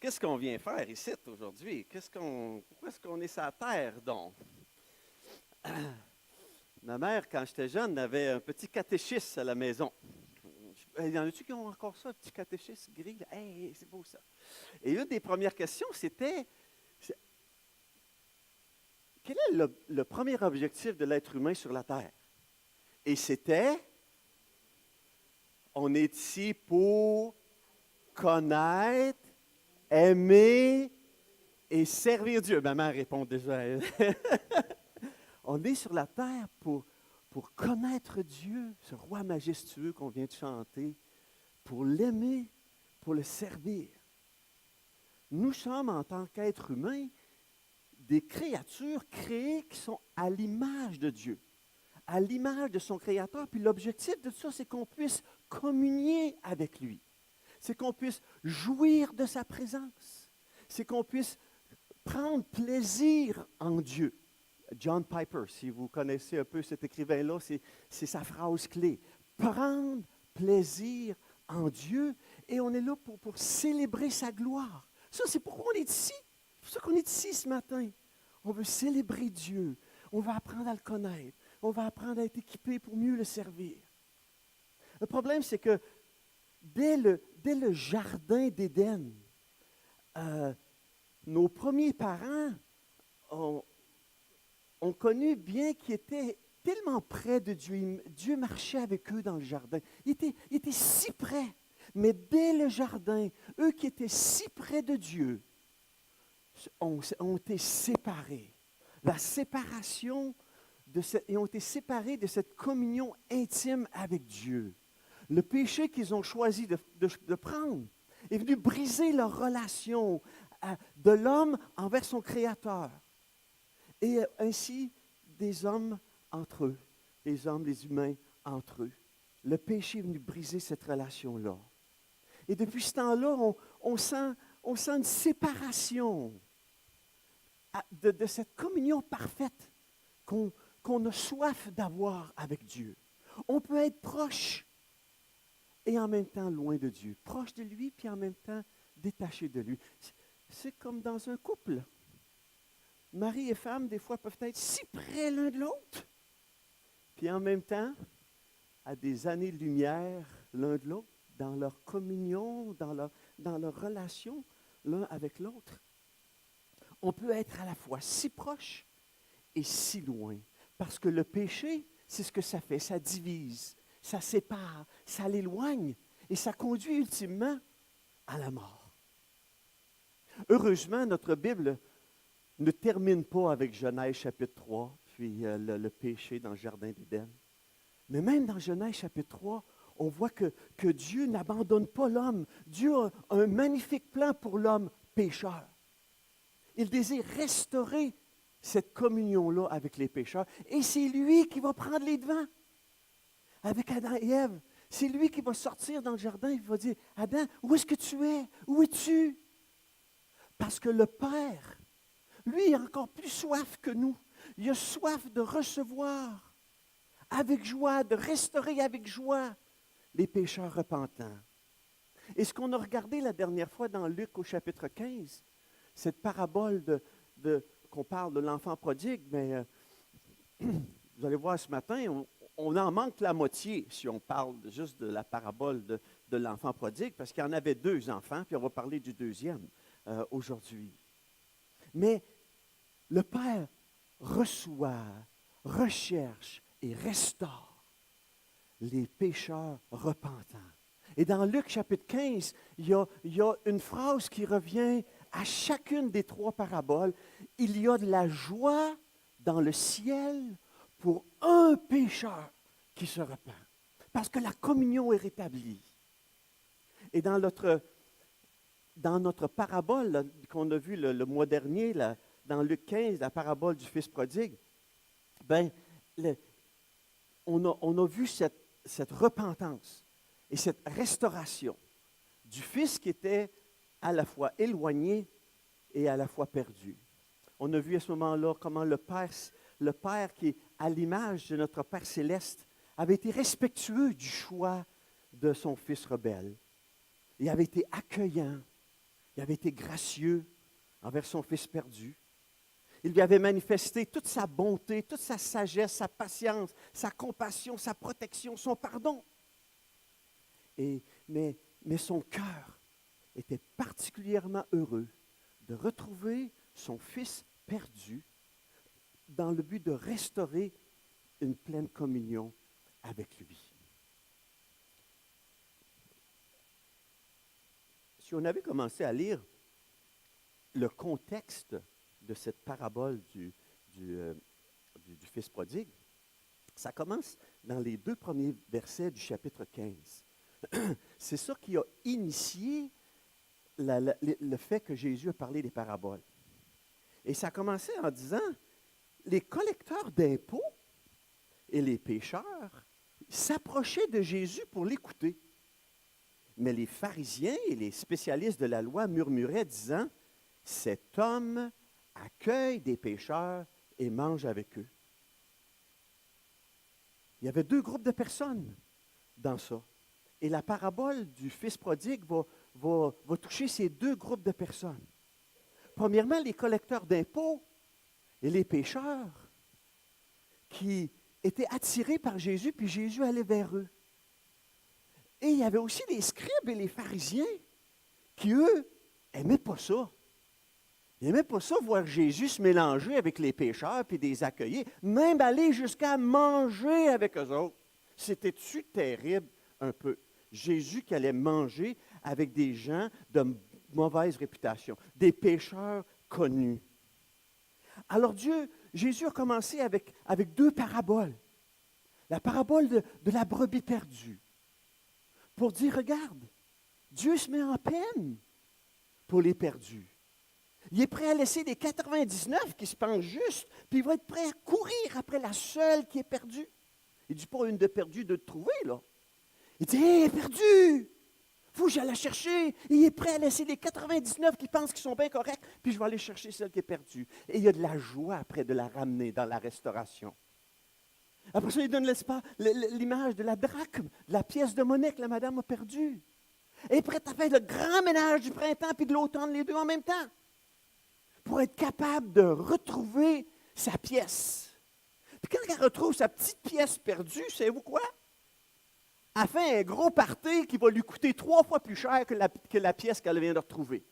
qu'est-ce qu'on vient faire ici aujourd'hui? Pourquoi est-ce qu'on est sur la terre, donc? Ma mère, quand j'étais jeune, avait un petit catéchisme à la maison. Il y en a-tu qui ont encore ça, un petit catéchisme gris? Là? Hey, c'est beau ça. Et une des premières questions, c'était quel est le premier objectif de l'être humain sur la terre? Et c'était, on est ici pour connaître, aimer et servir Dieu. Ma mère répond déjà. On est sur la terre pour connaître Dieu, ce roi majestueux qu'on vient de chanter, pour l'aimer, pour le servir. Nous sommes, en tant qu'êtres humains, des créatures créées qui sont à l'image de Dieu, à l'image de son Créateur. Puis l'objectif de tout ça, c'est qu'on puisse communier avec lui. C'est qu'on puisse jouir de sa présence. C'est qu'on puisse prendre plaisir en Dieu. John Piper, si vous connaissez un peu cet écrivain-là, c'est sa phrase clé. Prendre plaisir en Dieu, et on est là pour célébrer sa gloire. Ça, c'est pourquoi on est ici. C'est pour ça qu'on est ici ce matin. On veut célébrer Dieu. On va apprendre à le connaître. On va apprendre à être équipé pour mieux le servir. Le problème, c'est que dès le jardin d'Éden, nos premiers parents ont connu bien qu'ils étaient tellement près de Dieu. Dieu marchait avec eux dans le jardin. Ils étaient si près. Mais dès le jardin, eux qui étaient si près de Dieu, ont été séparés. La séparation, ils ont été séparés de cette communion intime avec Dieu. Le péché qu'ils ont choisi de prendre est venu briser leur relation de l'homme envers son Créateur. Et ainsi, des hommes entre eux, les hommes, les humains entre eux. Le péché est venu briser cette relation-là. Et depuis ce temps-là, on sent une séparation de cette communion parfaite qu'on a soif d'avoir avec Dieu. On peut être proche et en même temps loin de Dieu. Proche de lui, puis en même temps détaché de lui. C'est comme dans un couple. Mari et femme, des fois, peuvent être si près l'un de l'autre, puis en même temps, à des années-lumière l'un de l'autre, dans leur communion, dans leur relation l'un avec l'autre. On peut être à la fois si proche et si loin, parce que le péché, c'est ce que ça fait, ça divise, ça sépare, ça l'éloigne, et ça conduit ultimement à la mort. Heureusement, notre Bible ne termine pas avec Genèse chapitre 3, puis le péché dans le jardin d'Éden. Mais même dans Genèse chapitre 3, on voit que Dieu n'abandonne pas l'homme. Dieu a un magnifique plan pour l'homme pécheur. Il désire restaurer cette communion-là avec les pécheurs. Et c'est lui qui va prendre les devants. Avec Adam et Ève. C'est lui qui va sortir dans le jardin et va dire, Adam, où est-ce que tu es? Où es-tu? Parce que le Père, lui, a encore plus soif que nous. Il a soif de recevoir avec joie, de restaurer avec joie les pécheurs repentants. Et ce qu'on a regardé la dernière fois dans Luc au chapitre 15, cette parabole qu'on parle de l'enfant prodigue, mais vous allez voir ce matin, on en manque la moitié si on parle juste de la parabole de l'enfant prodigue, parce qu'il y en avait deux enfants, puis on va parler du deuxième aujourd'hui. Mais le Père reçoit, recherche et restaure les pécheurs repentants. Et dans Luc chapitre 15, il y a une phrase qui revient à chacune des trois paraboles. Il y a de la joie dans le ciel pour un pécheur qui se repent. Parce que la communion est rétablie. Et dans notre parabole là, qu'on a vue le mois dernier, là, dans Luc 15, la parabole du fils prodigue, on a vu cette repentance et cette restauration du fils qui était à la fois éloigné et à la fois perdu. On a vu à ce moment-là comment le Père qui est à l'image de notre Père céleste avait été respectueux du choix de son fils rebelle. Il avait été accueillant, Il avait été gracieux envers son fils perdu. Il lui avait manifesté toute sa bonté, toute sa sagesse, sa patience, sa compassion, sa protection, son pardon. Mais son cœur était particulièrement heureux de retrouver son fils perdu dans le but de restaurer une pleine communion avec lui. Si on avait commencé à lire le contexte de cette parabole du fils prodigue, ça commence dans les 2 premiers versets du chapitre 15. C'est ça qui a initié le fait que Jésus a parlé des paraboles. Et ça a commencé en disant, les collecteurs d'impôts et les pécheurs s'approchaient de Jésus pour l'écouter. Mais les pharisiens et les spécialistes de la loi murmuraient, disant, « Cet homme accueille des pécheurs et mange avec eux. » Il y avait 2 groupes de personnes dans ça. Et la parabole du fils prodigue va toucher ces 2 groupes de personnes. Premièrement, les collecteurs d'impôts et les pécheurs qui étaient attirés par Jésus, puis Jésus allait vers eux. Et il y avait aussi les scribes et les pharisiens qui, eux, n'aimaient pas ça. Ils n'aimaient pas ça, voir Jésus se mélanger avec les pécheurs puis les accueillir, même aller jusqu'à manger avec eux autres. C'était-tu terrible un peu? Jésus qui allait manger avec des gens de mauvaise réputation, des pécheurs connus. Alors Jésus a commencé avec 2 paraboles. La parabole de la brebis perdue, pour dire, regarde, Dieu se met en peine pour les perdus. Il est prêt à laisser les 99 qui se pensent justes, puis il va être prêt à courir après la seule qui est perdue. Il ne dit pas une de perdue de trouver, là. Il dit, hé, elle est perdue! Faut que j'aille la chercher. Il est prêt à laisser les 99 qui pensent qu'ils sont bien corrects, puis je vais aller chercher celle qui est perdue. Et il y a de la joie après de la ramener dans la restauration. Après ça, il donne l'image de la drachme, de la pièce de monnaie que la madame a perdue. Elle est prête à faire le grand ménage du printemps puis de l'automne, les 2 en même temps, pour être capable de retrouver sa pièce. Puis quand elle retrouve sa petite pièce perdue, savez-vous quoi? Elle fait un gros party qui va lui coûter 3 fois plus cher que la pièce qu'elle vient de retrouver.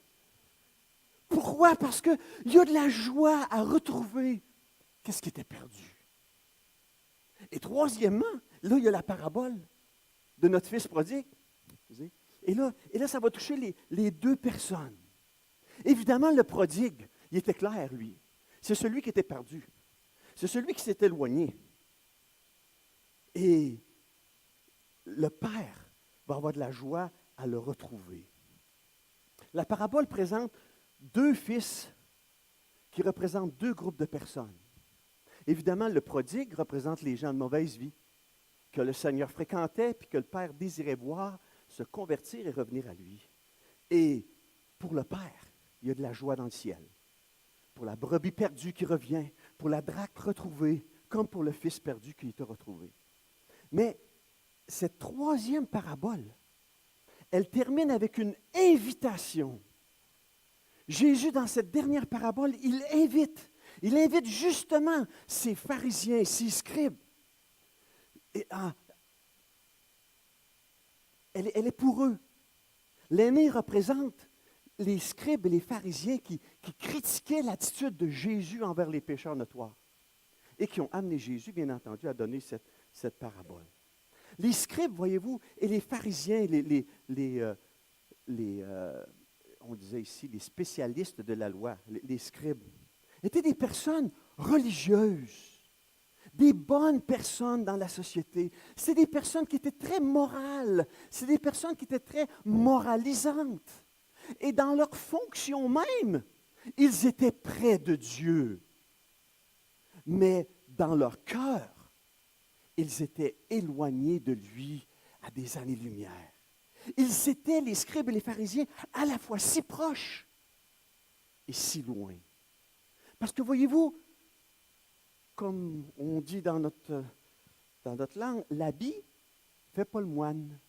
Pourquoi? Parce qu'il y a de la joie à retrouver qu'est-ce qui était perdu. Et troisièmement, là, il y a la parabole de notre fils prodigue. Et là, ça va toucher les 2 personnes. Évidemment, le prodigue, il était clair, lui. C'est celui qui était perdu. C'est celui qui s'est éloigné. Et le Père va avoir de la joie à le retrouver. La parabole présente 2 fils qui représentent 2 groupes de personnes. Évidemment, le prodigue représente les gens de mauvaise vie, que le Seigneur fréquentait, puis que le Père désirait voir se convertir et revenir à lui. Et pour le Père, il y a de la joie dans le ciel. Pour la brebis perdue qui revient, pour la drachme retrouvée, comme pour le fils perdu qui est retrouvé. Mais cette 3e parabole, elle termine avec une invitation. Jésus, dans cette dernière parabole, il invite justement ces pharisiens, ces scribes. Elle est pour eux. L'aîné représente les scribes et les pharisiens qui critiquaient l'attitude de Jésus envers les pécheurs notoires et qui ont amené Jésus, bien entendu, à donner cette parabole. Les scribes, voyez-vous, et les pharisiens, on disait ici, les spécialistes de la loi, les scribes, étaient des personnes religieuses, des bonnes personnes dans la société. C'est des personnes qui étaient très morales, c'est des personnes qui étaient très moralisantes. Et dans leur fonction même, ils étaient près de Dieu. Mais dans leur cœur, ils étaient éloignés de lui à des années-lumière. Ils étaient, les scribes et les pharisiens, à la fois si proches et si loin. Parce que voyez-vous, comme on dit dans notre langue, l'habit ne fait pas le moine.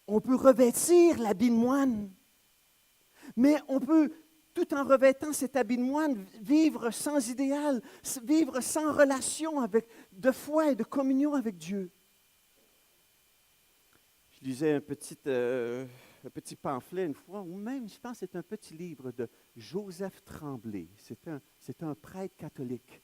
On peut revêtir l'habit de moine, Mais on peut, tout en revêtant cet habit de moine, vivre sans idéal, vivre sans relation de foi et de communion avec Dieu. Je lisais un petit pamphlet une fois, ou même, je pense que c'est un petit livre de Joseph Tremblay. C'est un prêtre catholique.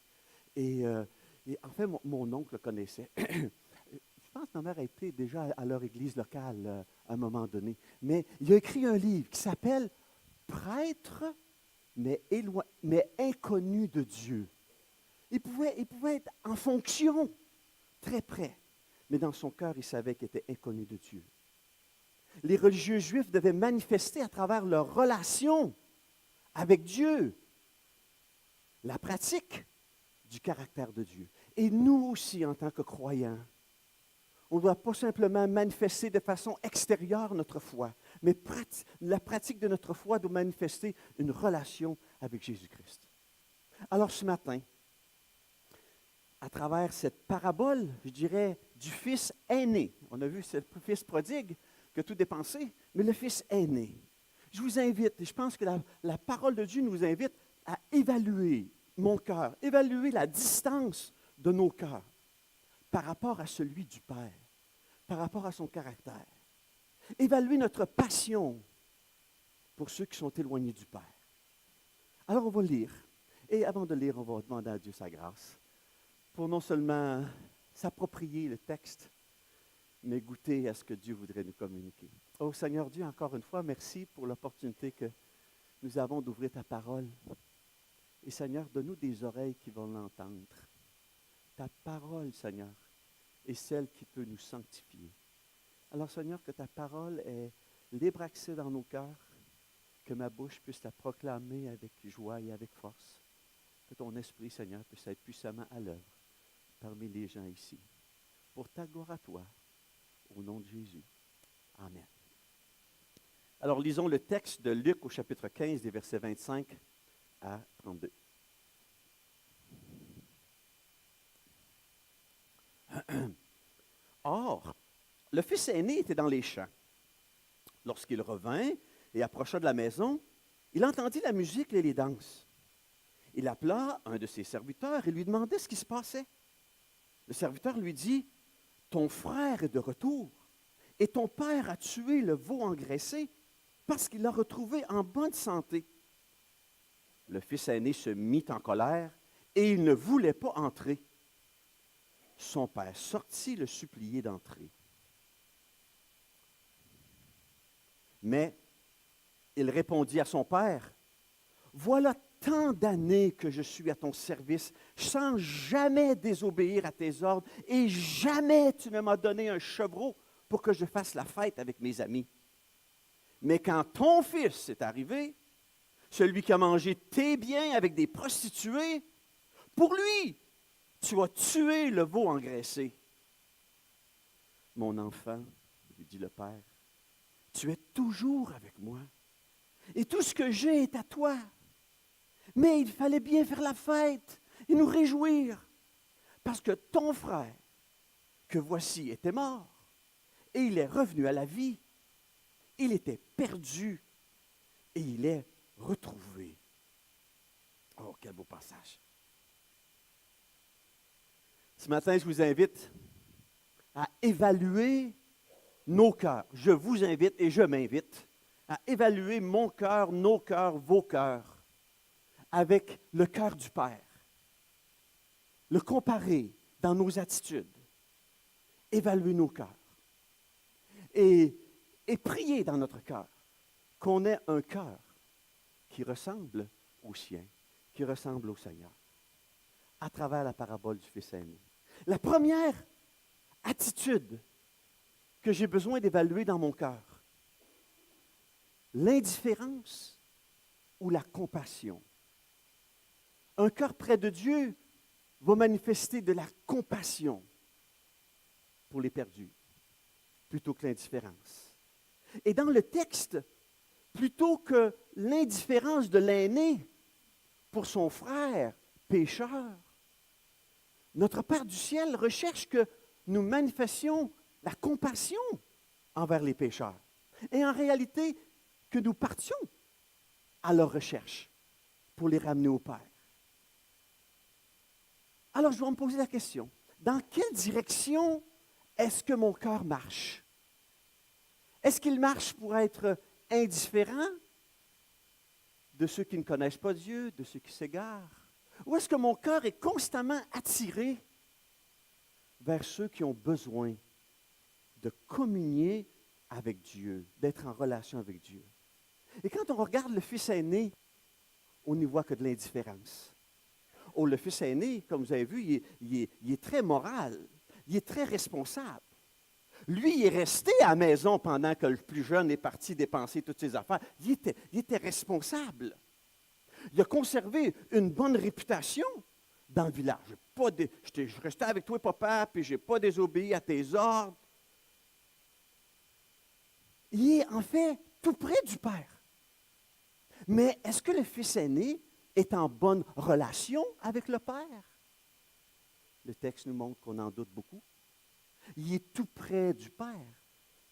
Et en fait, mon oncle le connaissait. Je pense que ma mère a été déjà à leur église locale à un moment donné. Mais il a écrit un livre qui s'appelle Prêtre, mais inconnu de Dieu. Il pouvait être en fonction, très près. Mais dans son cœur, il savait qu'il était inconnu de Dieu. Les religieux juifs devaient manifester à travers leur relation avec Dieu la pratique du caractère de Dieu. Et nous aussi, en tant que croyants, on ne doit pas simplement manifester de façon extérieure notre foi, mais la pratique de notre foi doit manifester une relation avec Jésus-Christ. Alors ce matin, à travers cette parabole, je dirais, du fils aîné, on a vu ce fils prodigue qui a tout dépensé, mais le fils aîné. Je vous invite, et je pense que la parole de Dieu nous invite à évaluer mon cœur, évaluer la distance de nos cœurs par rapport à celui du Père, par rapport à son caractère. Évaluer notre passion pour ceux qui sont éloignés du Père. Alors on va lire, et avant de lire, on va demander à Dieu sa grâce pour non seulement s'approprier le texte, mais goûter à ce que Dieu voudrait nous communiquer. Oh Seigneur Dieu, encore une fois, merci pour l'opportunité que nous avons d'ouvrir ta parole. Et Seigneur, donne-nous des oreilles qui vont l'entendre. Ta parole, Seigneur, est celle qui peut nous sanctifier. Alors Seigneur, que ta parole ait libre accès dans nos cœurs, que ma bouche puisse la proclamer avec joie et avec force. Que ton esprit, Seigneur, puisse être puissamment à l'œuvre parmi les gens ici. Pour ta gloire à toi, au nom de Jésus. Amen. Alors, lisons le texte de Luc au chapitre 15, des versets 25 à 32. Or, le fils aîné était dans les champs. Lorsqu'il revint et approcha de la maison, il entendit la musique et les danses. Il appela un de ses serviteurs et lui demandait ce qui se passait. Le serviteur lui dit, « Ton frère est de retour, et ton père a tué le veau engraissé parce qu'il l'a retrouvé en bonne santé. » Le fils aîné se mit en colère et il ne voulait pas entrer. Son père sortit le supplier d'entrer. Mais il répondit à son père, « Voilà tant d'années que je suis à ton service sans jamais désobéir à tes ordres et jamais tu ne m'as donné un chevreau pour que je fasse la fête avec mes amis. Mais quand ton fils est arrivé, celui qui a mangé tes biens avec des prostituées, pour lui, tu as tué le veau engraissé. » « Mon enfant, lui dit le père, tu es toujours avec moi, et tout ce que j'ai est à toi. Mais il fallait bien faire la fête et nous réjouir, parce que ton frère, que voici, était mort, et il est revenu à la vie. Il était perdu, et il est retrouvé. » Oh, quel beau passage. Ce matin, je vous invite à évaluer nos cœurs. Je vous invite et je m'invite à évaluer mon cœur, nos cœurs, vos cœurs, avec le cœur du Père. Le comparer dans nos attitudes. Évaluer nos cœurs. Et prier dans notre cœur qu'on ait un cœur qui ressemble au sien, qui ressemble au Seigneur, à travers la parabole du Fils aîné. La première attitude que j'ai besoin d'évaluer dans mon cœur, l'indifférence ou la compassion. Un cœur près de Dieu va manifester de la compassion pour les perdus, plutôt que l'indifférence. Et dans le texte, plutôt que l'indifférence de l'aîné pour son frère pécheur, notre Père du ciel recherche que nous manifestions la compassion envers les pécheurs. Et en réalité, que nous partions à leur recherche pour les ramener au Père. Alors, je vais me poser la question, dans quelle direction est-ce que mon cœur marche? Est-ce qu'il marche pour être indifférent de ceux qui ne connaissent pas Dieu, de ceux qui s'égarent? Ou est-ce que mon cœur est constamment attiré vers ceux qui ont besoin de communier avec Dieu, d'être en relation avec Dieu? Et quand on regarde le fils aîné, on n'y voit que de l'indifférence. Oh, le fils aîné, comme vous avez vu, il est très moral, il est très responsable. Lui, il est resté à la maison pendant que le plus jeune est parti dépenser toutes ses affaires. Il était responsable. Il a conservé une bonne réputation dans le village. Je restais avec toi, papa, puis je n'ai pas désobéi à tes ordres. Il est en fait tout près du Père. Mais est-ce que le fils aîné est en bonne relation avec le Père? Le texte nous montre qu'on en doute beaucoup. Il est tout près du Père,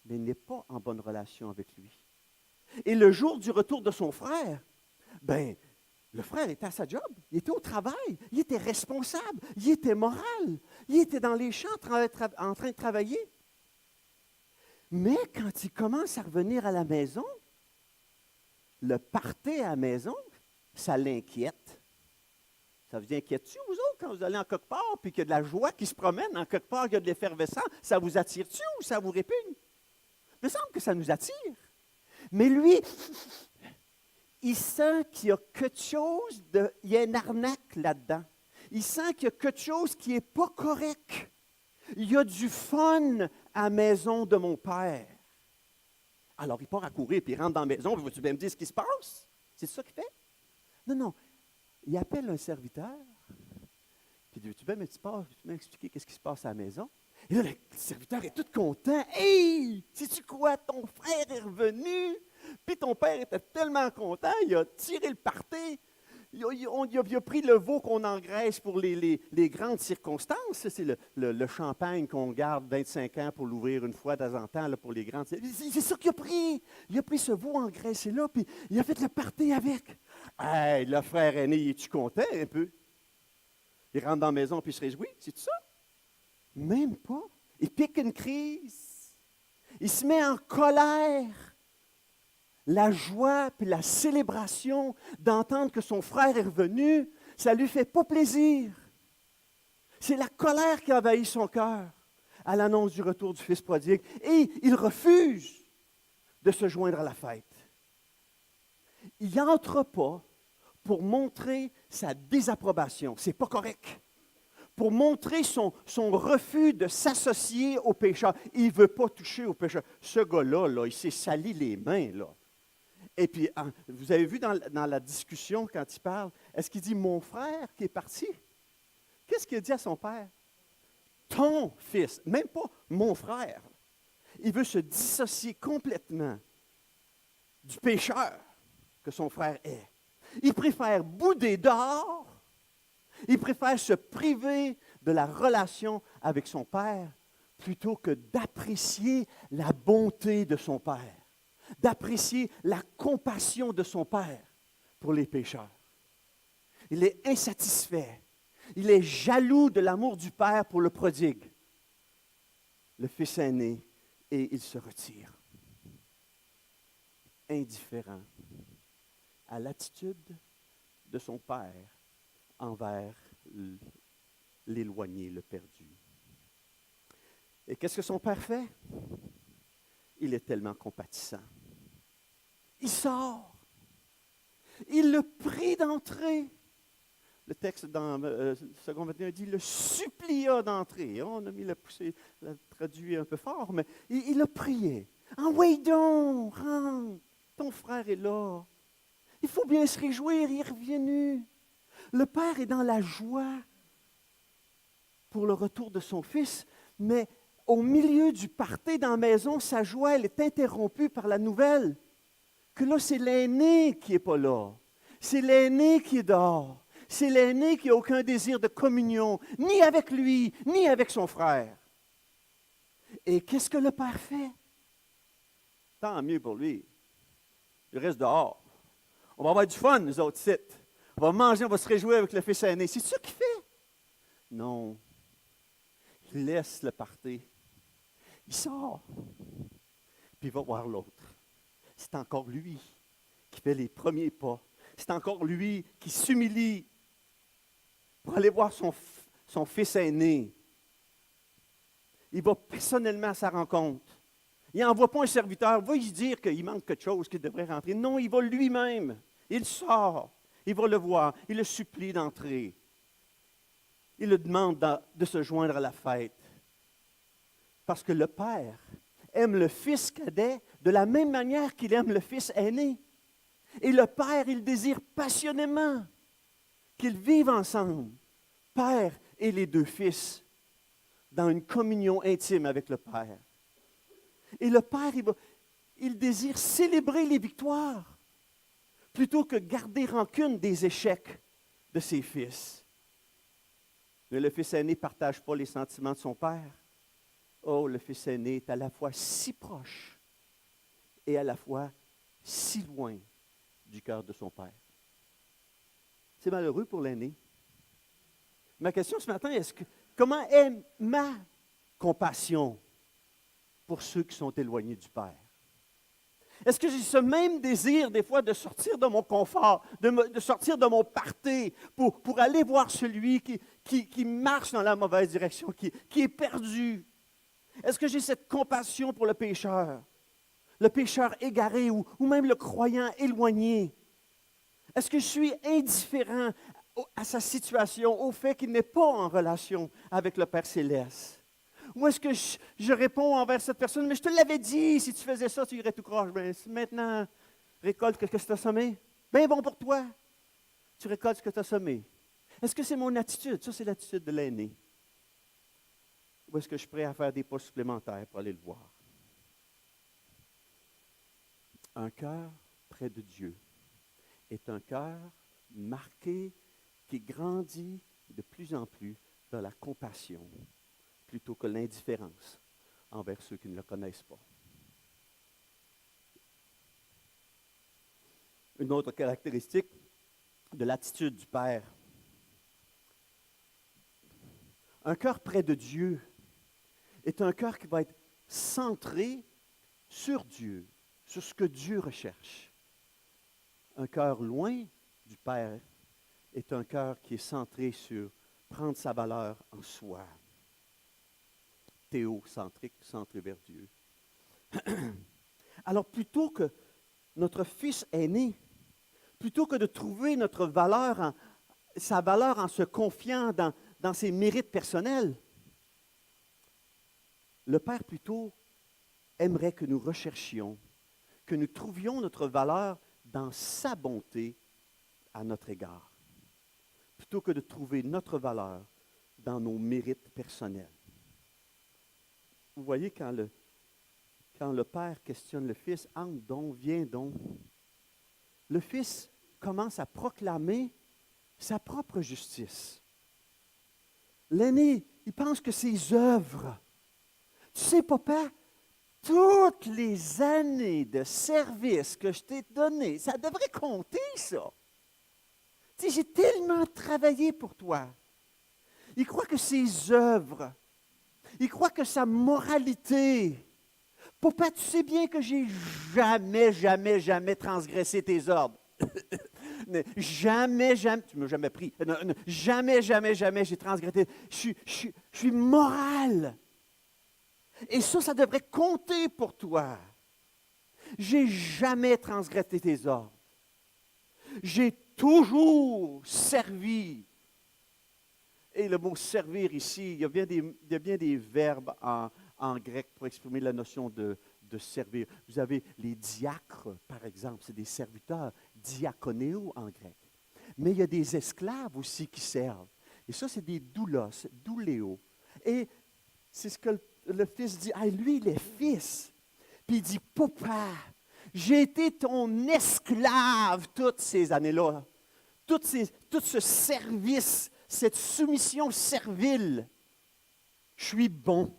mais n'est pas en bonne relation avec lui. Et le jour du retour de son frère, le frère était à sa job, il était au travail, il était responsable, il était moral, il était dans les champs en train de travailler. Mais quand il commence à revenir à la maison, le party à la maison, ça l'inquiète. Ça vous inquiète-tu, vous autres, quand vous allez en quelque part, puis qu'il y a de la joie qui se promène en quelque part, il y a de l'effervescence, ça vous attire-tu ou ça vous répugne? Il me semble que ça nous attire. Mais lui, il sent qu'il y a quelque chose il y a une arnaque là-dedans. Il sent qu'il y a quelque chose qui n'est pas correct. Il y a du fun à la maison de mon père. Alors, il part à courir, puis il rentre dans la maison, puis vas-tu bien me dire ce qui se passe? C'est ça qu'il fait? Non. Il appelle un serviteur, puis il dit, tu peux m'expliquer qu'est-ce qui se passe à la maison? Et là, le serviteur est tout content. « Hey, sais-tu quoi? Ton frère est revenu. » Puis ton père était tellement content, il a tiré le party. Il a pris le veau qu'on engraisse pour les grandes circonstances. C'est le champagne qu'on garde 25 ans pour l'ouvrir une fois de temps en temps là, pour les grandes. C'est ça qu'il a pris. Il a pris ce veau engraissé-là, puis il a fait le party avec. Hey, le frère aîné, es-tu content un peu? Il rentre dans la maison puis il se réjouit, c'est tout ça? Même pas. Il pique une crise. Il se met en colère. La joie puis la célébration d'entendre que son frère est revenu, ça ne lui fait pas plaisir. C'est la colère qui envahit son cœur à l'annonce du retour du fils prodigue. Et il refuse de se joindre à la fête. Il n'entre pas pour montrer sa désapprobation. Ce n'est pas correct. Pour montrer son refus de s'associer aux pécheurs. Il ne veut pas toucher aux pécheurs. Ce gars-là, il s'est sali les mains, là. Et puis, vous avez vu dans la discussion, quand il parle, est-ce qu'il dit « mon frère qui est parti » Qu'est-ce qu'il dit à son père? « Ton fils », même pas « mon frère ». Il veut se dissocier complètement du pécheur que son frère est. Il préfère bouder dehors, il préfère se priver de la relation avec son père plutôt que d'apprécier la bonté de son père, d'apprécier la compassion de son père pour les pécheurs. Il est insatisfait, il est jaloux de l'amour du père pour le prodigue, le fils aîné, et il se retire, indifférent à l'attitude de son père envers l'éloigné, le perdu. Et qu'est-ce que son père fait? Il est tellement compatissant. Il sort. Il le prie d'entrer. Le texte dans le second 21 dit, il le supplia d'entrer. On a mis l'a traduit un peu fort, mais il a prié. « Envoie donc, rentre, ton frère est là. Il faut bien se réjouir, il est revenu. » Le père est dans la joie pour le retour de son fils, mais au milieu du party dans la maison, sa joie elle est interrompue par la nouvelle que là, c'est l'aîné qui n'est pas là. C'est l'aîné qui est dehors. C'est l'aîné qui n'a aucun désir de communion, ni avec lui, ni avec son frère. Et qu'est-ce que le père fait? Tant mieux pour lui. Il reste dehors. On va avoir du fun, nous autres, sites. On va manger, on va se réjouir avec le fils aîné. C'est ça qu'il fait? Non. Il laisse le party. Il sort. Puis il va voir l'autre. C'est encore lui qui fait les premiers pas. C'est encore lui qui s'humilie pour aller voir son fils aîné. Il va personnellement à sa rencontre. Il n'envoie pas un serviteur, va lui dire qu'il manque quelque chose, qu'il devrait rentrer. Non, il va lui-même. Il sort. Il va le voir. Il le supplie d'entrer. Il le demande de se joindre à la fête. Parce que le Père aime le fils cadet de la même manière qu'il aime le fils aîné. Et le Père, il désire passionnément qu'ils vivent ensemble, Père et les deux fils, dans une communion intime avec le Père. Et le Père, il désire célébrer les victoires plutôt que garder rancune des échecs de ses fils. Mais le fils aîné ne partage pas les sentiments de son père. Oh, le fils aîné est à la fois si proche et à la fois si loin du cœur de son père. C'est malheureux pour l'aîné. Ma question ce matin, comment est ma compassion pour ceux qui sont éloignés du Père? Est-ce que j'ai ce même désir, des fois, de sortir de mon confort, de sortir de mon party pour aller voir celui qui marche dans la mauvaise direction, qui est perdu? Est-ce que j'ai cette compassion pour le pécheur égaré ou même le croyant éloigné? Est-ce que je suis indifférent à sa situation, au fait qu'il n'est pas en relation avec le Père Céleste? Ou est-ce que je réponds envers cette personne, mais je te l'avais dit, si tu faisais ça, tu irais tout croche. Ben, maintenant, récolte ce que tu as semé. Bien bon pour toi. Tu récoltes ce que tu as semé. Est-ce que c'est mon attitude? Ça, c'est l'attitude de l'aîné. Ou est-ce que je suis prêt à faire des pas supplémentaires pour aller le voir? Un cœur près de Dieu est un cœur marqué qui grandit de plus en plus dans la compassion plutôt que l'indifférence envers ceux qui ne le connaissent pas. Une autre caractéristique de l'attitude du Père. Un cœur près de Dieu est un cœur qui va être centré sur Dieu, sur ce que Dieu recherche. Un cœur loin du Père est un cœur qui est centré sur prendre sa valeur en soi. Théocentrique, centré vers Dieu. Alors, plutôt que notre fils aîné, plutôt que de trouver sa valeur en se confiant dans ses mérites personnels, le Père plutôt aimerait que nous recherchions, que nous trouvions notre valeur dans sa bonté à notre égard, plutôt que de trouver notre valeur dans nos mérites personnels. Vous voyez, quand le Père questionne le Fils, « Entre donc, viens donc », le Fils commence à proclamer sa propre justice. L'aîné, il pense que ses œuvres, tu sais, papa, toutes les années de service que je t'ai données, ça devrait compter, ça. Tu sais, j'ai tellement travaillé pour toi. Il croit que ses œuvres, il croit que sa moralité. Papa, tu sais bien que j'ai jamais transgressé tes ordres. Jamais, tu ne m'as jamais pris. Jamais j'ai transgressé. Je suis moral. Et ça devrait compter pour toi. J'ai jamais transgressé tes ordres. J'ai toujours servi. Et le mot servir ici, il y a bien des verbes en grec pour exprimer la notion de servir. Vous avez les diacres, par exemple, c'est des serviteurs, diakonéo en grec. Mais il y a des esclaves aussi qui servent. Et ça, c'est des doulos, douléo. Et c'est ce que le fils dit. Ah, lui, il est fils. Puis il dit, papa, j'ai été ton esclave toutes ces années-là. Tout ce service, cette soumission servile. Je suis bon.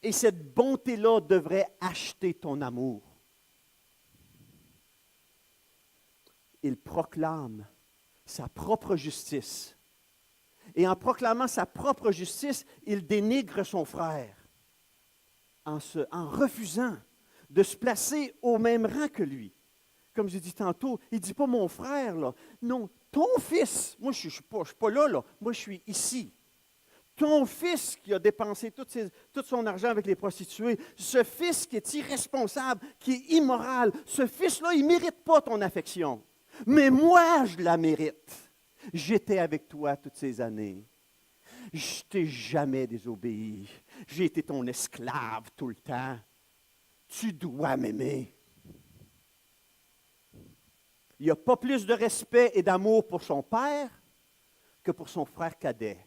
Et cette bonté-là devrait acheter ton amour. il proclame sa propre justice. Et en proclamant sa propre justice, il dénigre son frère en refusant de se placer au même rang que lui. Comme j'ai dit tantôt, il ne dit pas mon frère, là. Non, ton fils. Moi, je ne suis pas là, là. Moi, je suis ici. Ton fils qui a dépensé tout son argent avec les prostituées, ce fils qui est irresponsable, qui est immoral, ce fils-là, il ne mérite pas ton affection. Mais moi, je la mérite. J'étais avec toi toutes ces années. Je t'ai jamais désobéi. J'ai été ton esclave tout le temps. Tu dois m'aimer. Il n'y a pas plus de respect et d'amour pour son père que pour son frère cadet.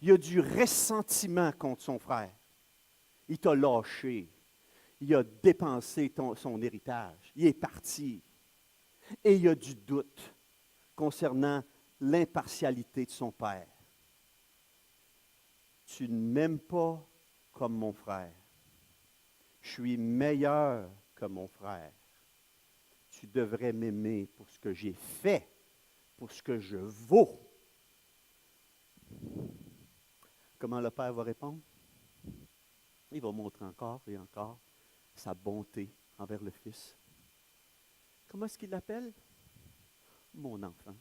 Il y a du ressentiment contre son frère. Il t'a lâché. Il a dépensé son héritage. Il est parti. Et il y a du doute concernant l'impartialité de son père. Tu ne m'aimes pas comme mon frère. Je suis meilleur que mon frère. Tu devrais m'aimer pour ce que j'ai fait, pour ce que je vaux. Comment le Père va répondre? Il va montrer encore et encore sa bonté envers le Fils. Comment est-ce qu'il l'appelle? Mon enfant.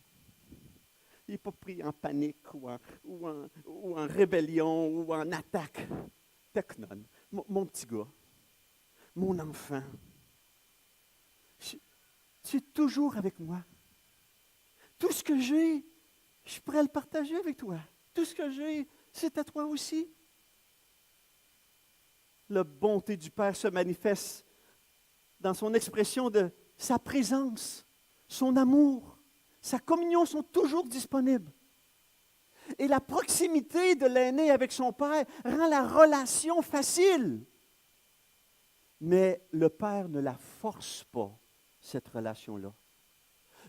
Il n'est pas pris en panique ou en rébellion ou en attaque. Teknon, mon petit gars, mon enfant. Tu es toujours avec moi. Tout ce que j'ai, je suis prêt à le partager avec toi. Tout ce que j'ai, c'est à toi aussi. La bonté du Père se manifeste dans son expression de sa présence, son amour, sa communion sont toujours disponibles. Et la proximité de l'aîné avec son Père rend la relation facile. Mais le Père ne la force pas, cette relation-là.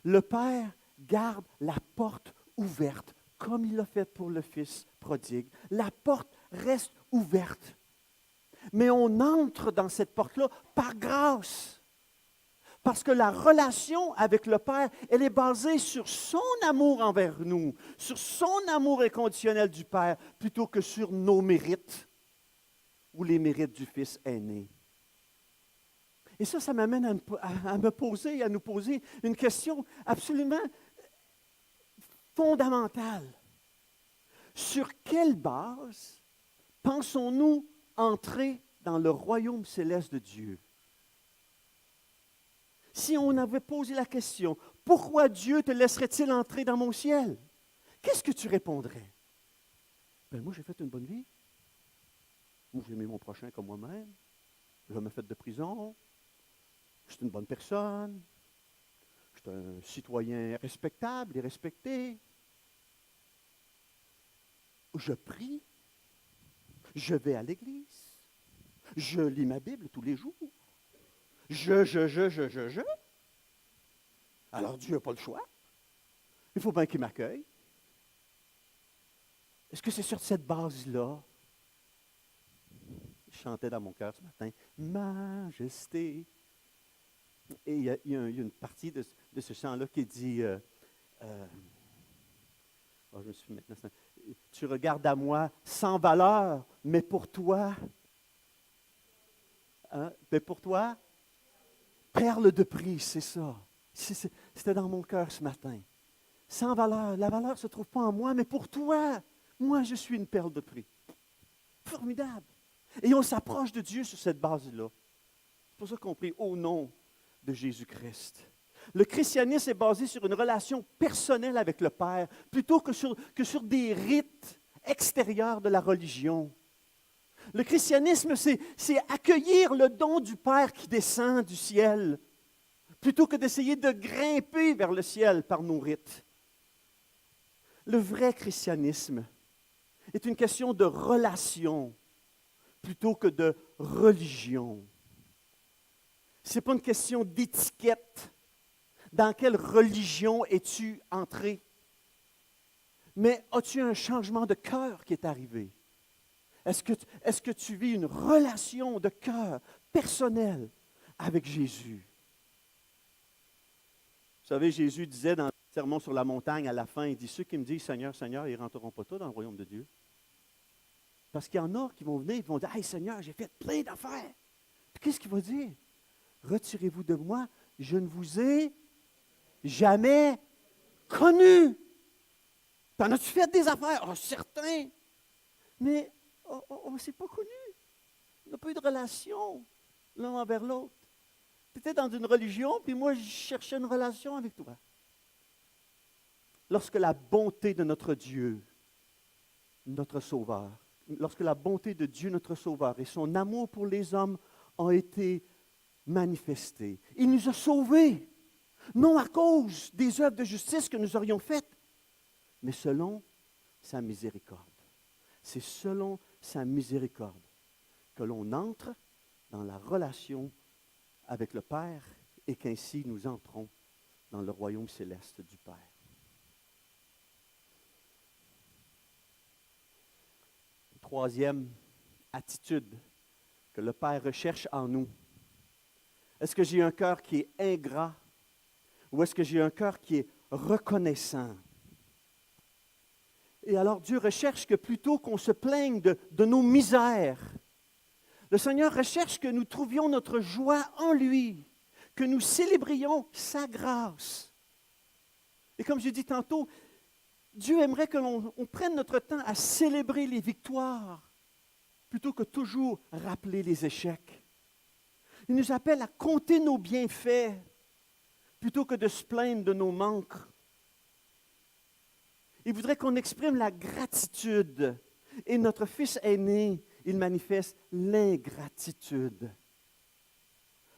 Le Père garde la porte ouverte, comme il l'a fait pour le Fils prodigue. La porte reste ouverte. Mais on entre dans cette porte-là par grâce. Parce que la relation avec le Père, elle est basée sur son amour envers nous, sur son amour inconditionnel du Père, plutôt que sur nos mérites ou les mérites du Fils aîné. Et ça m'amène à me poser, à nous poser une question absolument fondamentale. Sur quelle base pensons-nous entrer dans le royaume céleste de Dieu? Si on avait posé la question, pourquoi Dieu te laisserait-il entrer dans mon ciel? Qu'est-ce que tu répondrais? Ben moi, j'ai fait une bonne vie. Moi, j'ai aimé mon prochain comme moi-même. Je n'ai jamais fait de prison. Je suis une bonne personne. Je suis un citoyen respectable et respecté. Je prie. Je vais à l'église. Je lis ma Bible tous les jours. Je. Alors Dieu n'a pas le choix. Il faut bien qu'il m'accueille. Est-ce que c'est sur cette base-là? Je chantais dans mon cœur ce matin, Majesté. Et il y a une partie de ce chant-là qui dit, je me suis maintenant, tu regardes à moi sans valeur, mais pour toi, perle de prix, c'est ça. C'était dans mon cœur ce matin. Sans valeur, la valeur ne se trouve pas en moi, mais pour toi, moi je suis une perle de prix. Formidable. Et on s'approche de Dieu sur cette base-là. C'est pour ça qu'on prie au nom de Jésus-Christ. Le christianisme est basé sur une relation personnelle avec le Père, plutôt que sur des rites extérieurs de la religion. Le christianisme, c'est accueillir le don du Père qui descend du ciel, plutôt que d'essayer de grimper vers le ciel par nos rites. Le vrai christianisme est une question de relation, plutôt que de religion. Ce n'est pas une question d'étiquette. Dans quelle religion es-tu entré? Mais as-tu un changement de cœur qui est arrivé? Est-ce que tu vis une relation de cœur personnelle avec Jésus? savez, Jésus disait dans le Sermon sur la montagne, à la fin, il dit, ceux qui me disent Seigneur, Seigneur, ils ne rentreront pas tous dans le royaume de Dieu. Parce qu'il y en a qui vont venir, ils vont dire, hey Seigneur, j'ai fait plein d'affaires. Puis qu'est-ce qu'il va dire? Retirez-vous de moi, je ne vous ai jamais connu. T'en as-tu fait des affaires? Oh, certain. Mais on ne s'est pas connu. On n'a pas eu de relation l'un envers l'autre. Tu étais dans une religion, puis moi, je cherchais une relation avec toi. Lorsque la bonté de notre Dieu, notre Sauveur, lorsque la bonté de Dieu, notre Sauveur, et son amour pour les hommes ont été manifestés, il nous a sauvés, non à cause des œuvres de justice que nous aurions faites, mais selon sa miséricorde. C'est selon sa miséricorde que l'on entre dans la relation avec le Père et qu'ainsi nous entrons dans le royaume céleste du Père. Troisième attitude que le Père recherche en nous. Est-ce que j'ai un cœur qui est ingrat ou est-ce que j'ai un cœur qui est reconnaissant? Et alors Dieu recherche que plutôt qu'on se plaigne de nos misères, le Seigneur recherche que nous trouvions notre joie en lui, que nous célébrions sa grâce. Et comme je dis tantôt, Dieu aimerait que l'on prenne notre temps à célébrer les victoires plutôt que toujours rappeler les échecs. Il nous appelle à compter nos bienfaits plutôt que de se plaindre de nos manques. Il voudrait qu'on exprime la gratitude. Et notre fils aîné, il manifeste l'ingratitude.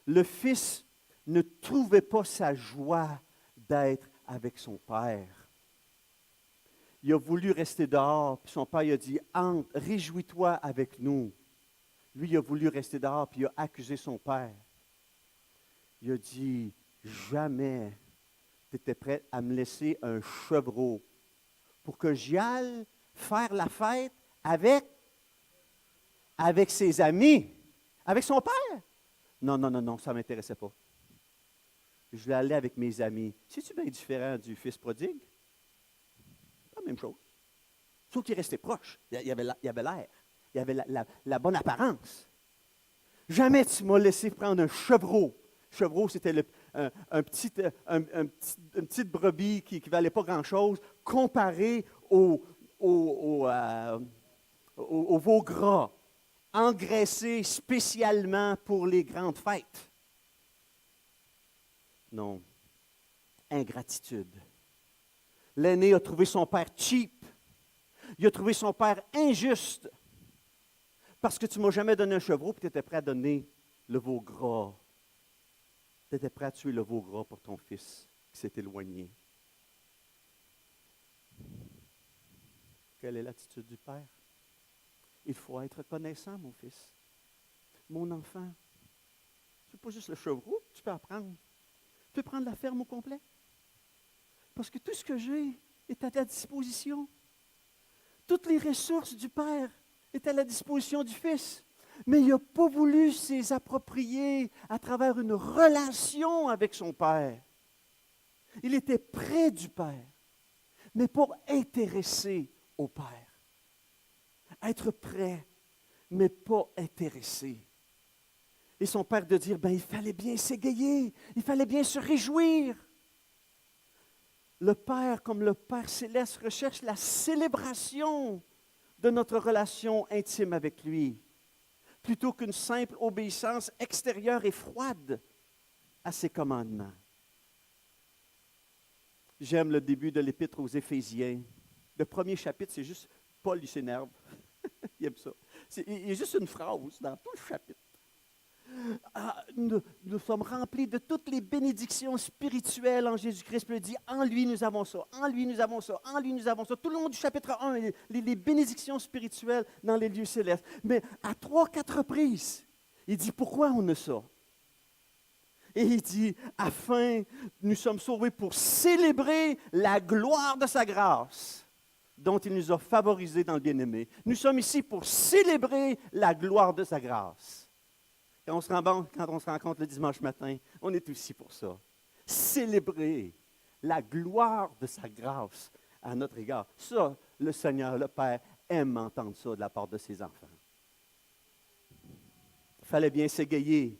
Le fils ne trouvait pas sa joie d'être avec son père. Il a voulu rester dehors, puis son père il a dit « Entre, réjouis-toi avec nous ». Lui, il a voulu rester dehors, puis il a accusé son père. Il a dit « Jamais tu étais prêt à me laisser un chevreau pour que j'y aille faire la fête avec ses amis, avec son père. Non, non, non, non, ça ne m'intéressait pas. Je voulais aller avec mes amis. C'est-tu bien différent du fils prodigue? Pas la même chose. Sauf qu'il restait proche. Il avait l'air. Il avait la bonne apparence. Jamais tu m'as laissé prendre un chevreau. Chevreau, c'était une petite brebis qui ne valait pas grand-chose comparé au veau gras, engraissé spécialement pour les grandes fêtes. Non, ingratitude. L'aîné a trouvé son père cheap. Il a trouvé son père injuste. Parce que tu ne m'as jamais donné un chevreau, puis tu étais prêt à donner le veau gras. Tu étais prêt à tuer le veau gras pour ton fils qui s'est éloigné. Quelle est l'attitude du Père? Il faut être reconnaissant, mon fils, mon enfant. Ce n'est pas juste le chevreau, tu peux apprendre. Tu peux prendre la ferme au complet. Parce que tout ce que j'ai est à ta disposition. Toutes les ressources du Père est à la disposition du Fils. Mais il n'a pas voulu s'y approprier à travers une relation avec son Père. Il était près du Père, mais pour intéresser au Père. Être prêt, mais pas intéressé. Et son Père de dire, il fallait bien s'égayer, il fallait bien se réjouir. Le Père, comme le Père céleste, recherche la célébration de notre relation intime avec lui, plutôt qu'une simple obéissance extérieure et froide à ses commandements. J'aime le début de l'Épître aux Éphésiens. Le premier chapitre, c'est juste, Paul, il s'énerve. Il aime ça. Il y a juste une phrase dans tout le chapitre. Nous sommes remplis de toutes les bénédictions spirituelles en Jésus-Christ. Puis il dit, en lui nous avons ça, en lui nous avons ça, en lui nous avons ça. Tout le long du chapitre 1, les bénédictions spirituelles dans les lieux célestes. Mais à 3-4 reprises, il dit, pourquoi on a ça? Et il dit, afin, nous sommes sauvés pour célébrer la gloire de sa grâce, dont il nous a favorisés dans le bien-aimé. Nous sommes ici pour célébrer la gloire de sa grâce. Quand on se rencontre le dimanche matin, on est aussi pour ça. Célébrer la gloire de sa grâce à notre égard. Ça, le Seigneur, le Père, aime entendre ça de la part de ses enfants. Il fallait bien s'égayer.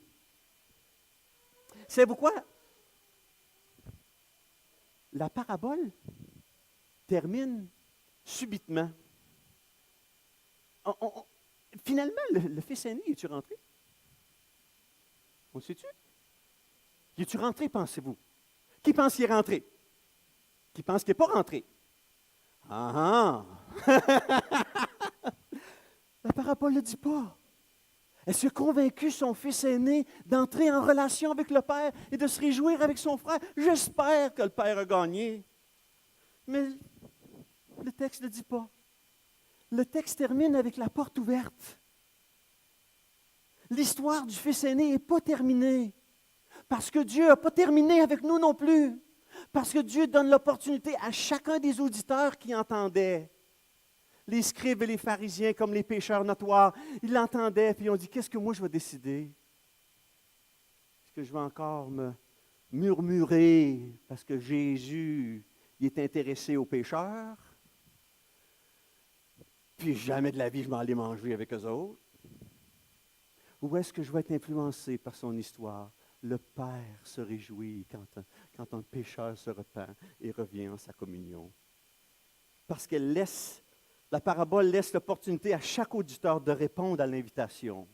Savez-vous quoi? La parabole termine subitement. Finalement, le fils aîné, es-tu rentré? On le sait-tu? Es-tu rentré, pensez-vous? Qui pense qu'il est rentré? Qui pense qu'il n'est pas rentré? Ah ah! La parabole ne le dit pas. Est-ce qu'il a convaincu son fils aîné d'entrer en relation avec le Père et de se réjouir avec son frère? J'espère que le Père a gagné. Mais le texte ne le dit pas. Le texte termine avec la porte ouverte. L'histoire du fils aîné n'est pas terminée. Parce que Dieu n'a pas terminé avec nous non plus. Parce que Dieu donne l'opportunité à chacun des auditeurs qui entendaient. Les scribes et les pharisiens, comme les pécheurs notoires, ils l'entendaient, puis ils ont dit, qu'est-ce que moi je vais décider? Est-ce que je vais encore me murmurer parce que Jésus il est intéressé aux pécheurs? Puis jamais de la vie je m'en allais manger avec eux autres? Ou est-ce que je vais être influencé par son histoire? Le Père se réjouit quand un pécheur se repent et revient en sa communion. Parce qu'elle laisse, la parabole laisse l'opportunité à chaque auditeur de répondre à l'invitation.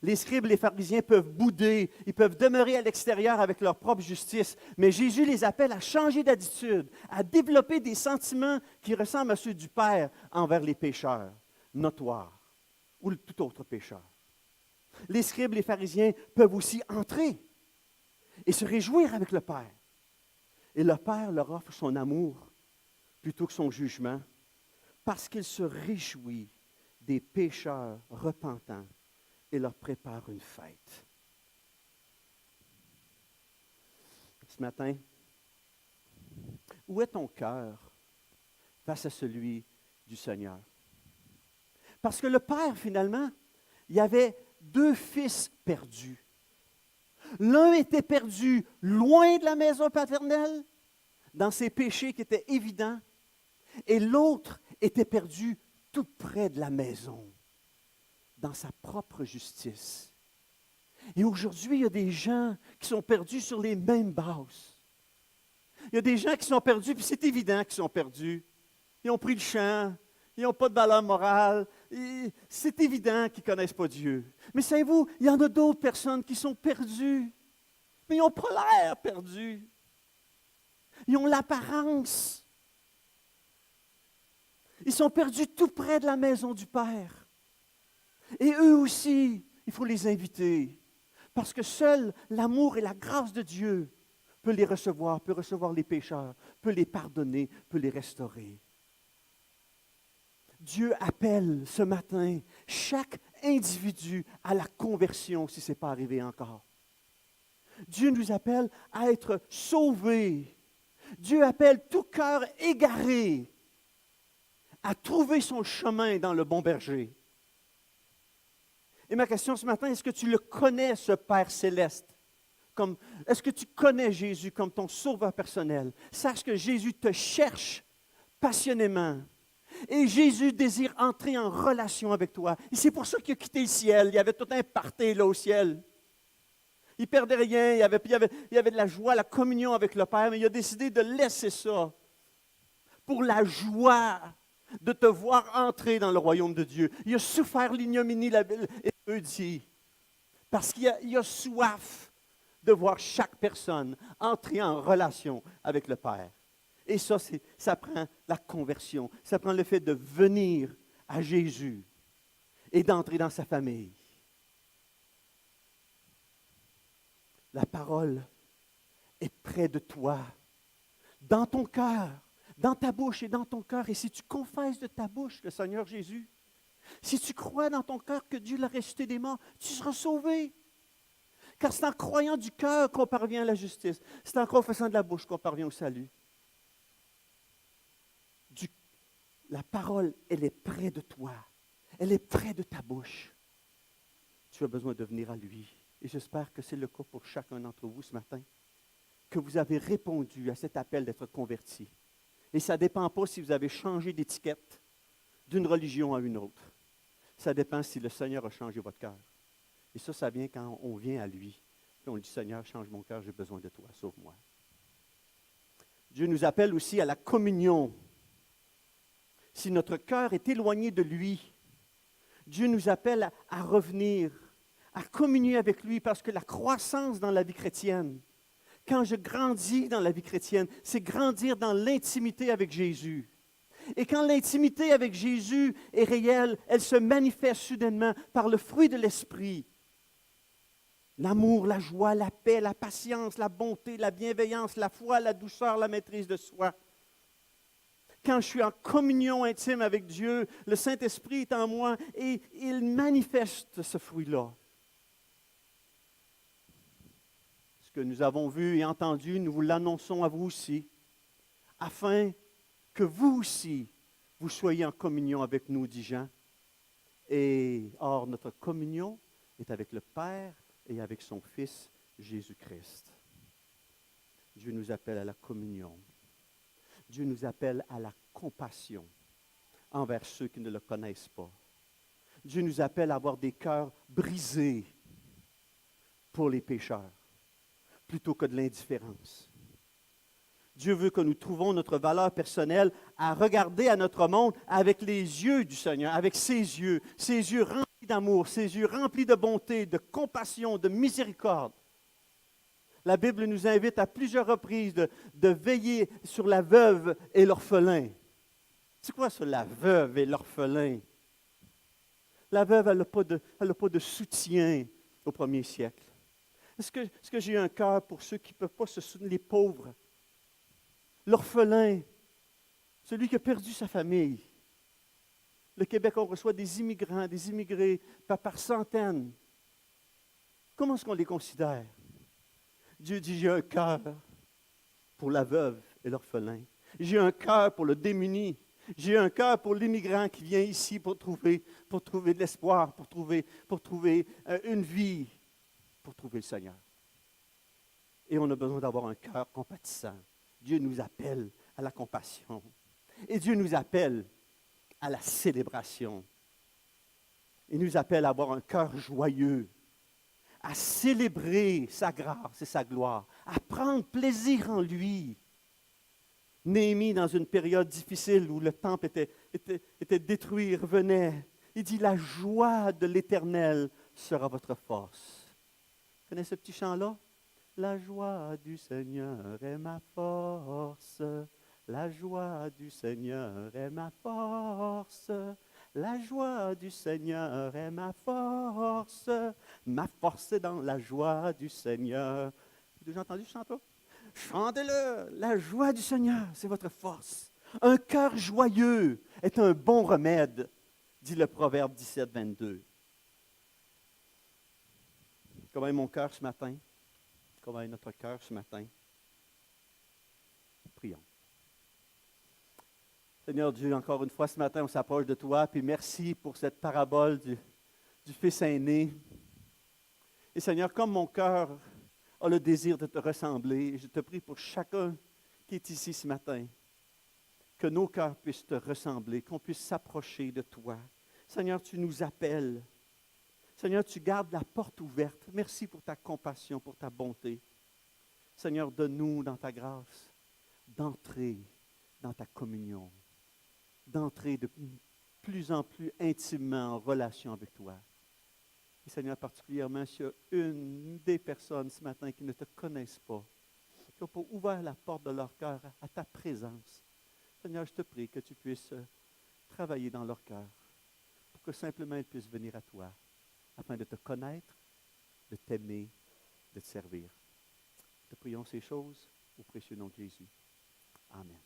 Les scribes, les pharisiens peuvent bouder, ils peuvent demeurer à l'extérieur avec leur propre justice, mais Jésus les appelle à changer d'attitude, à développer des sentiments qui ressemblent à ceux du Père envers les pécheurs notoires ou tout autre pécheur. Les scribes, les pharisiens peuvent aussi entrer et se réjouir avec le Père. Et le Père leur offre son amour plutôt que son jugement, parce qu'il se réjouit des pécheurs repentants et leur prépare une fête. Ce matin, où est ton cœur face à celui du Seigneur? Parce que le Père, finalement, il y avait deux fils perdus. L'un était perdu loin de la maison paternelle, dans ses péchés qui étaient évidents, et l'autre était perdu tout près de la maison, dans sa propre justice. Et aujourd'hui, il y a des gens qui sont perdus sur les mêmes bases. Il y a des gens qui sont perdus, puis c'est évident qu'ils sont perdus. Ils ont pris le champ, ils n'ont pas de valeur morale, c'est évident qu'ils ne connaissent pas Dieu. Mais savez-vous, il y en a d'autres personnes qui sont perdues, mais ils n'ont pas l'air perdus. Ils ont l'apparence. Ils sont perdus tout près de la maison du Père. Et eux aussi, il faut les inviter. Parce que seul l'amour et la grâce de Dieu peut les recevoir, peut recevoir les pécheurs, peut les pardonner, peut les restaurer. Dieu appelle ce matin chaque individu à la conversion si ce n'est pas arrivé encore. Dieu nous appelle à être sauvés. Dieu appelle tout cœur égaré à trouver son chemin dans le bon berger. Et ma question ce matin, est-ce que tu le connais, ce Père céleste? Est-ce que tu connais Jésus comme ton sauveur personnel? Sache que Jésus te cherche passionnément. Et Jésus désire entrer en relation avec toi. Et c'est pour ça qu'il a quitté le ciel. Il y avait tout un party là au ciel. Il ne perdait rien. Il y avait de la joie, la communion avec le Père, mais il a décidé de laisser ça pour la joie de te voir entrer dans le royaume de Dieu. Il a souffert l'ignominie, la Hébreu dit, parce qu'il a soif de voir chaque personne entrer en relation avec le Père. Et ça prend la conversion, ça prend le fait de venir à Jésus et d'entrer dans sa famille. La parole est près de toi, dans ton cœur, dans ta bouche et dans ton cœur. Et si tu confesses de ta bouche le Seigneur Jésus, si tu crois dans ton cœur que Dieu l'a ressuscité des morts, tu seras sauvé. Car c'est en croyant du cœur qu'on parvient à la justice. C'est en confessant de la bouche qu'on parvient au salut. La parole, elle est près de toi. Elle est près de ta bouche. Tu as besoin de venir à lui. Et j'espère que c'est le cas pour chacun d'entre vous ce matin. que vous avez répondu à cet appel d'être converti. Et ça ne dépend pas si vous avez changé d'étiquette d'une religion à une autre. Ça dépend si le Seigneur a changé votre cœur. Et ça vient quand on vient à lui. Puis on dit, Seigneur, change mon cœur, j'ai besoin de toi, sauve-moi. Dieu nous appelle aussi à la communion. Si notre cœur est éloigné de lui, Dieu nous appelle à revenir, à communier avec lui, parce que la croissance dans la vie chrétienne, quand je grandis dans la vie chrétienne, c'est grandir dans l'intimité avec Jésus. Et quand l'intimité avec Jésus est réelle, elle se manifeste soudainement par le fruit de l'Esprit. L'amour, la joie, la paix, la patience, la bonté, la bienveillance, la foi, la douceur, la maîtrise de soi. Quand je suis en communion intime avec Dieu, le Saint-Esprit est en moi et il manifeste ce fruit-là. Ce que nous avons vu et entendu, nous vous l'annonçons à vous aussi, afin que vous aussi, vous soyez en communion avec nous, dit Jean. Et or, notre communion est avec le Père et avec son Fils Jésus-Christ. Dieu nous appelle à la communion. Dieu nous appelle à la compassion envers ceux qui ne le connaissent pas. Dieu nous appelle à avoir des cœurs brisés pour les pécheurs, plutôt que de l'indifférence. Dieu veut que nous trouvons notre valeur personnelle à regarder à notre monde avec les yeux du Seigneur, avec ses yeux remplis d'amour, ses yeux remplis de bonté, de compassion, de miséricorde. La Bible nous invite à plusieurs reprises de veiller sur la veuve et l'orphelin. C'est quoi ça, la veuve et l'orphelin? La veuve, elle n'a pas de soutien au premier siècle. Est-ce que j'ai un cœur pour ceux qui ne peuvent pas se soutenir, les pauvres? L'orphelin, celui qui a perdu sa famille. Le Québec, on reçoit des immigrants, des immigrés par centaines. Comment est-ce qu'on les considère? Dieu dit, j'ai un cœur pour la veuve et l'orphelin. J'ai un cœur pour le démuni. J'ai un cœur pour l'immigrant qui vient ici pour trouver de l'espoir, pour trouver une vie, pour trouver le Seigneur. Et on a besoin d'avoir un cœur compatissant. Dieu nous appelle à la compassion. Et Dieu nous appelle à la célébration. Il nous appelle à avoir un cœur joyeux, à célébrer sa grâce et sa gloire, à prendre plaisir en lui. Néhémie, dans une période difficile où le temple était détruit, revenait, il dit, la joie de l'Éternel sera votre force. Vous connaissez ce petit chant-là? La joie du Seigneur est ma force. La joie du Seigneur est ma force. La joie du Seigneur est ma force. Ma force est dans la joie du Seigneur. Vous avez déjà entendu ce chant-là? Chantez-le! La joie du Seigneur, c'est votre force. Un cœur joyeux est un bon remède, dit le Proverbe 17, 22. Comment est mon cœur ce matin? Comment est notre cœur ce matin? Prions. Seigneur Dieu, encore une fois ce matin, on s'approche de toi, puis merci pour cette parabole du Fils aîné. Et Seigneur, comme mon cœur a le désir de te ressembler, je te prie pour chacun qui est ici ce matin, que nos cœurs puissent te ressembler, qu'on puisse s'approcher de toi. Seigneur, tu nous appelles. Seigneur, tu gardes la porte ouverte. Merci pour ta compassion, pour ta bonté. Seigneur, donne-nous dans ta grâce d'entrer dans ta communion, d'entrer de plus en plus intimement en relation avec toi. Et Seigneur, particulièrement s'il y a une des personnes ce matin qui ne te connaissent pas, qui n'ont pas ouvert la porte de leur cœur à ta présence, Seigneur, je te prie que tu puisses travailler dans leur cœur pour que simplement ils puissent venir à toi afin de te connaître, de t'aimer, de te servir. Te prions ces choses au précieux nom de Jésus. Amen.